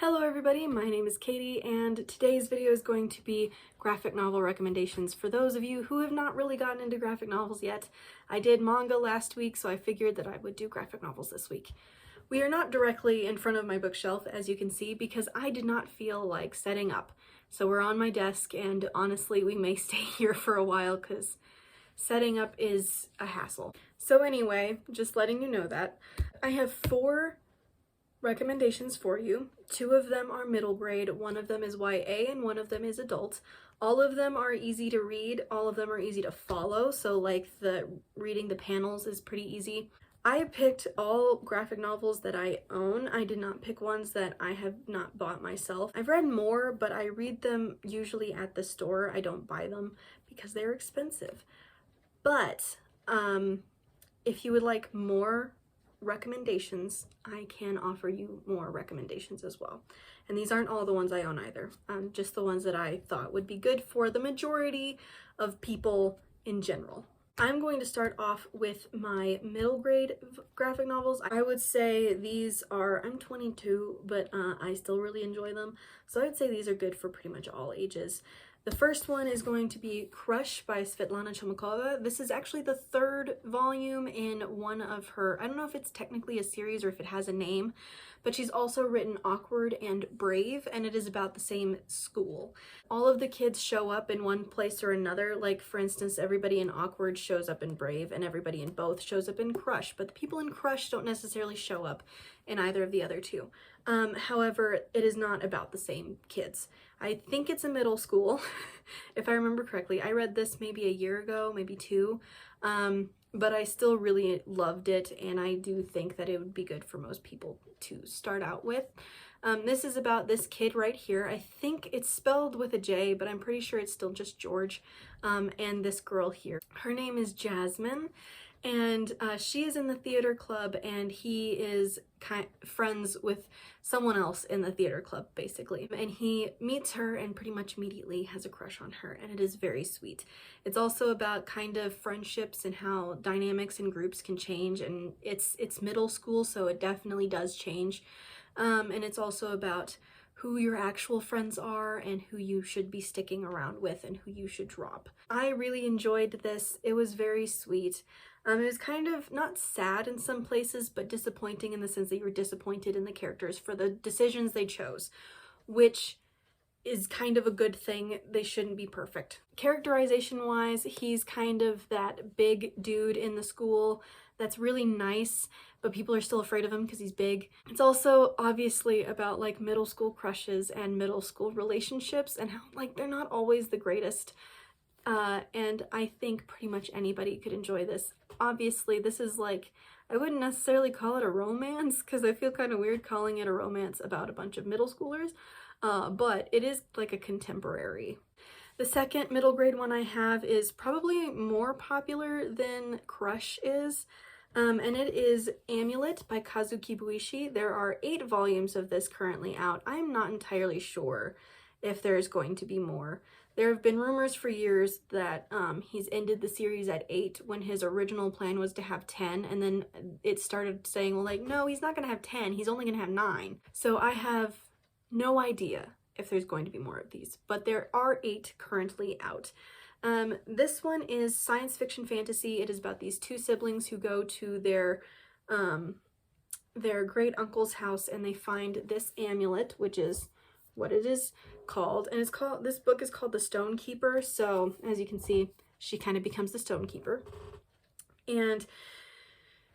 Hello everybody, my name is Katie and today's video is going to be graphic novel recommendations for those of you who have not really gotten into graphic novels yet. I did manga last week, so I figured that I would do graphic novels this week. We are not directly in front of my bookshelf, as you can see, because I did not feel like setting up. So we're on my desk, and honestly we may stay here for a while because setting up is a hassle. So anyway, just letting you know that. I have 4 recommendations for you. 2 of them are middle grade, 1 of them is YA, and 1 of them is adult. All of them are easy to read, all of them are easy to follow, so like reading the panels is pretty easy. I picked all graphic novels that I own. I did not pick ones that I have not bought myself. I've read more, but I read them usually at the store. I don't buy them because they're expensive. But if you would like more recommendations, I can offer you more recommendations as well. And these aren't all the ones I own either, just the ones that I thought would be good for the majority of people in general. I'm going to start off with my middle grade graphic novels. I would say these are, I'm 22, but I still really enjoy them. So I would say these are good for pretty much all ages. The first one is going to be Crush by Svetlana Chomukova. This is actually the 3rd volume in one of her, I don't know if it's technically a series or if it has a name, but she's also written Awkward and Brave, and it is about the same school. All of the kids show up in one place or another. Like, for instance, everybody in Awkward shows up in Brave, and everybody in both shows up in Crush, but the people in Crush don't necessarily show up in either of the other 2. However, it is not about the same kids. I think it's a middle school, if I remember correctly. I read this maybe a year ago, maybe 2, but I still really loved it, and I do think that it would be good for most people to start out with. This is about this kid right here. I think it's spelled with a J, but I'm pretty sure it's still just George, and this girl here. Her name is Jasmine, and she is in the theater club, and he is friends with someone else in the theater club, basically. And he meets her and pretty much immediately has a crush on her, and it is very sweet. It's also about kind of friendships and how dynamics in groups can change, and it's middle school, so it definitely does change. And it's also about who your actual friends are and who you should be sticking around with and who you should drop. I really enjoyed this. It was very sweet. It was kind of not sad in some places, but disappointing in the sense that you were disappointed in the characters for the decisions they chose, which is kind of a good thing. They shouldn't be perfect. Characterization wise, he's kind of that big dude in the school that's really nice, but people are still afraid of him because he's big. It's also obviously about like middle school crushes and middle school relationships and how like they're not always the greatest. And I think pretty much anybody could enjoy this. Obviously, this is like, I wouldn't necessarily call it a romance because I feel kind of weird calling it a romance about a bunch of middle schoolers, but it is like a contemporary. The second middle grade one I have is probably more popular than Crush is, and it is Amulet by Kazuki Buishi. There are 8 volumes of this currently out. I'm not entirely sure if there's going to be more. There have been rumors for years that he's ended the series at 8 when his original plan was to have 10, and then it started saying, well, like, no, he's not going to have 10, he's only going to have 9. So I have no idea if there's going to be more of these, but there are 8 currently out. This one is science fiction fantasy. It is about these 2 siblings who go to their great uncle's house, and they find this amulet, which is what it is called, and this book is called The Stone Keeper. So as you can see, she kind of becomes the Stone Keeper, and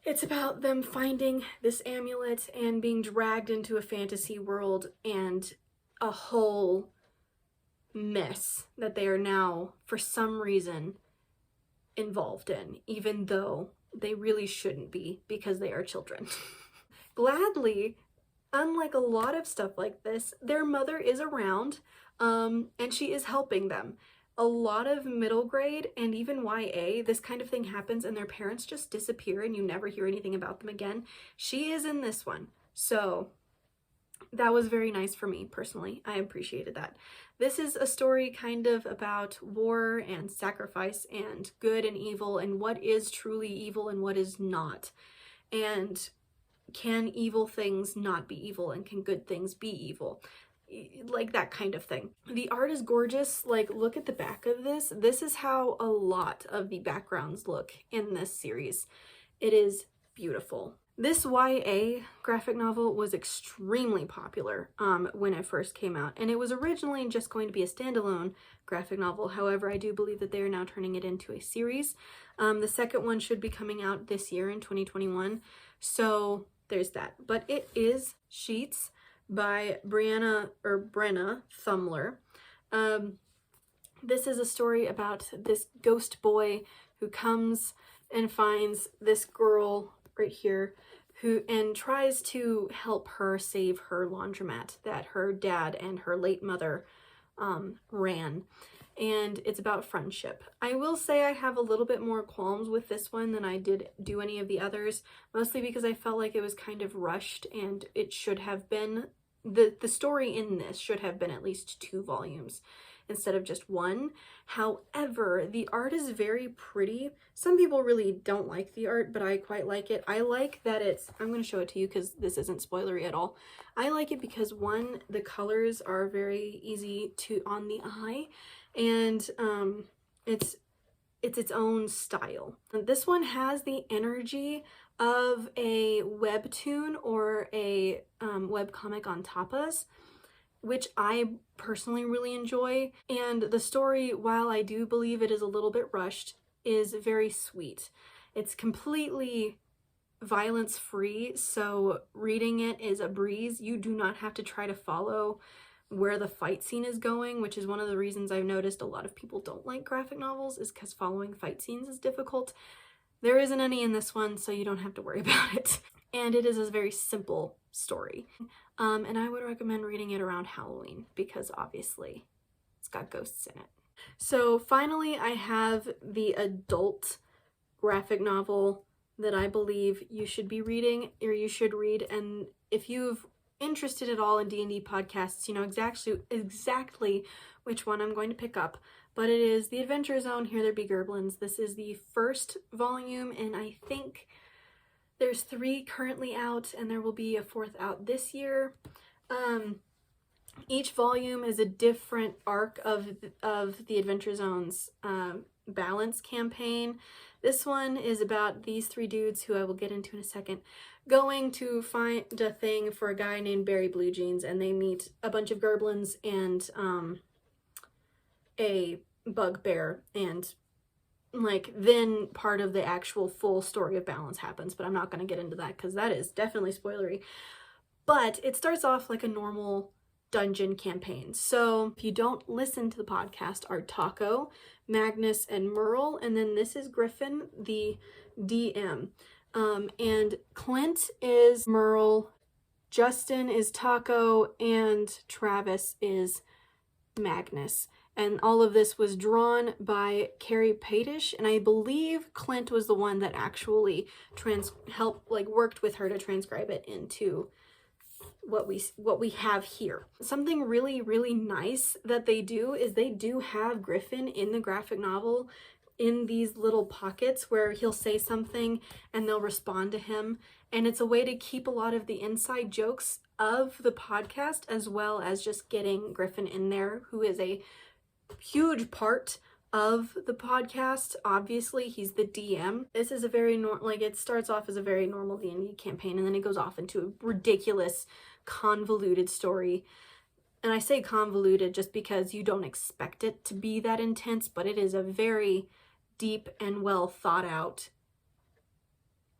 it's about them finding this amulet and being dragged into a fantasy world and a whole mess that they are now for some reason involved in, even though they really shouldn't be because they are children. Gladly, unlike a lot of stuff like this, their mother is around, and she is helping them. A lot of middle grade and even YA, this kind of thing happens and their parents just disappear and you never hear anything about them again. She is in this one, so that was very nice for me personally. I appreciated that. This is a story kind of about war and sacrifice and good and evil and what is truly evil and what is not. And can evil things not be evil, and can good things be evil? Like that kind of thing. The art is gorgeous. Like, look at the back of this. This is how a lot of the backgrounds look in this series. It is beautiful. This YA graphic novel was extremely popular when it first came out, and it was originally just going to be a standalone graphic novel. However, I do believe that they are now turning it into a series. The second one should be coming out this year in 2021, so there's that. But it is Sheets by Brenna Thumler. This is a story about this ghost boy who comes and finds this girl right here and tries to help her save her laundromat that her dad and her late mother ran. And it's about friendship. I will say I have a little bit more qualms with this one than I did do any of the others, mostly because I felt like it was kind of rushed, and it should have been, the story in this should have been at least 2 volumes instead of just 1. However, the art is very pretty. Some people really don't like the art, but I quite like it. I like that I'm going to show it to you because this isn't spoilery at all. I like it because, one, the colors are very easy on the eye, and it's its own style. This one has the energy of a webtoon or a webcomic on tapas, which I personally really enjoy. And the story, while I do believe it is a little bit rushed, is very sweet. It's completely violence-free, so reading it is a breeze. You do not have to try to follow where the fight scene is going, which is one of the reasons I've noticed a lot of people don't like graphic novels, is because following fight scenes is difficult. There isn't any in this one, so you don't have to worry about it. And it is a very simple story. And I would recommend reading it around Halloween because obviously it's got ghosts in it. So finally, I have the adult graphic novel that I believe you should be reading, or you should read. And if you've interested at all in D&D podcasts, you know exactly which one I'm going to pick up. But it is The Adventure Zone, Here There Be Gerblins. This is the first volume, and I think there's 3 currently out, and there will be a 4th out this year. Each volume is a different arc of the Adventure Zone's balance campaign. This one is about these 3 dudes, who I will get into in a second, going to find a thing for a guy named Barry Blue Jeans, and they meet a bunch of gerblins and a bugbear, and like then part of the actual full story of balance happens, but I'm not going to get into that because that is definitely spoilery. But it starts off like a normal dungeon campaign. So if you don't listen to the podcast, are Taco, Magnus, and Merle, and then this is Griffin, the DM. And Clint is Merle, Justin is Taco, and Travis is Magnus. And all of this was drawn by Carrie Padish, and I believe Clint was the one that actually worked with her to transcribe it into what we have here. Something really, really nice that they do is they do have Griffin in the graphic novel in these little pockets where he'll say something and they'll respond to him, and it's a way to keep a lot of the inside jokes of the podcast, as well as just getting Griffin in there, who is a huge part of the podcast. Obviously, he's the DM. This is a very it starts off as a very normal D&D campaign, and then it goes off into a ridiculous, convoluted story. And I say convoluted just because you don't expect it to be that intense, but it is a very deep and well thought out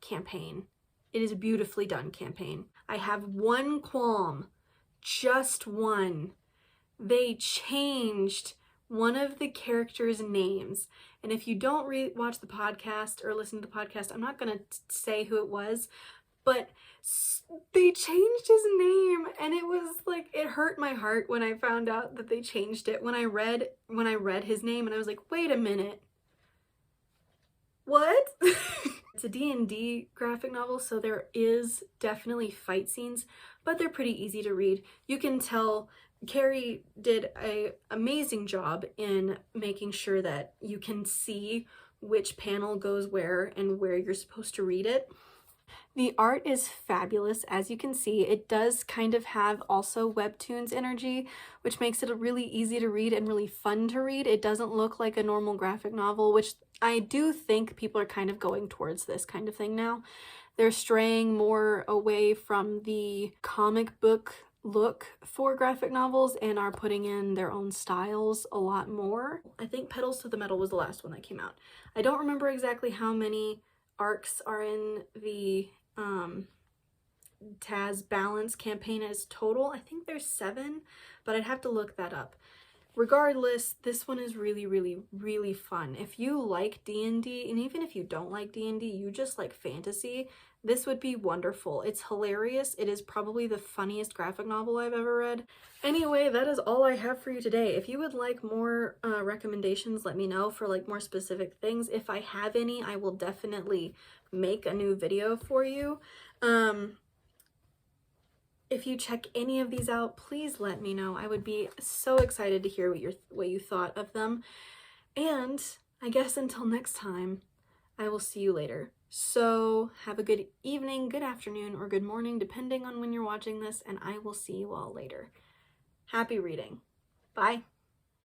campaign. It is a beautifully done campaign. I have one qualm, just one. They changed one of the characters' names. And if you don't watch the podcast or listen to the podcast, I'm not going to say who it was, but they changed his name, and it was like, it hurt my heart when I found out that they changed it. When I read his name, and I was like, wait a minute. What? It's a D&D graphic novel, so there is definitely fight scenes, but they're pretty easy to read. You can tell Carrie did an amazing job in making sure that you can see which panel goes where and where you're supposed to read it. The art is fabulous, as you can see. It does kind of have also webtoons energy, which makes it really easy to read and really fun to read. It doesn't look like a normal graphic novel, which I do think people are kind of going towards this kind of thing now. They're straying more away from the comic book look for graphic novels and are putting in their own styles a lot more. I think Petals to the Metal was the last one that came out. I don't remember exactly how many arcs are in the Taz Balance campaign as total. I think there's 7, but I'd have to look that up. Regardless, this one is really, really, really fun. If you like D&D, and even if you don't like D&D, you just like fantasy, this would be wonderful. It's hilarious. It is probably the funniest graphic novel I've ever read. Anyway, that is all I have for you today. If you would like more recommendations, let me know for like more specific things. If I have any, I will definitely make a new video for you. If you check any of these out, please let me know. I would be so excited to hear what you thought of them. And I guess until next time, I will see you later. So have a good evening, good afternoon, or good morning, depending on when you're watching this, and I will see you all later. Happy reading. Bye.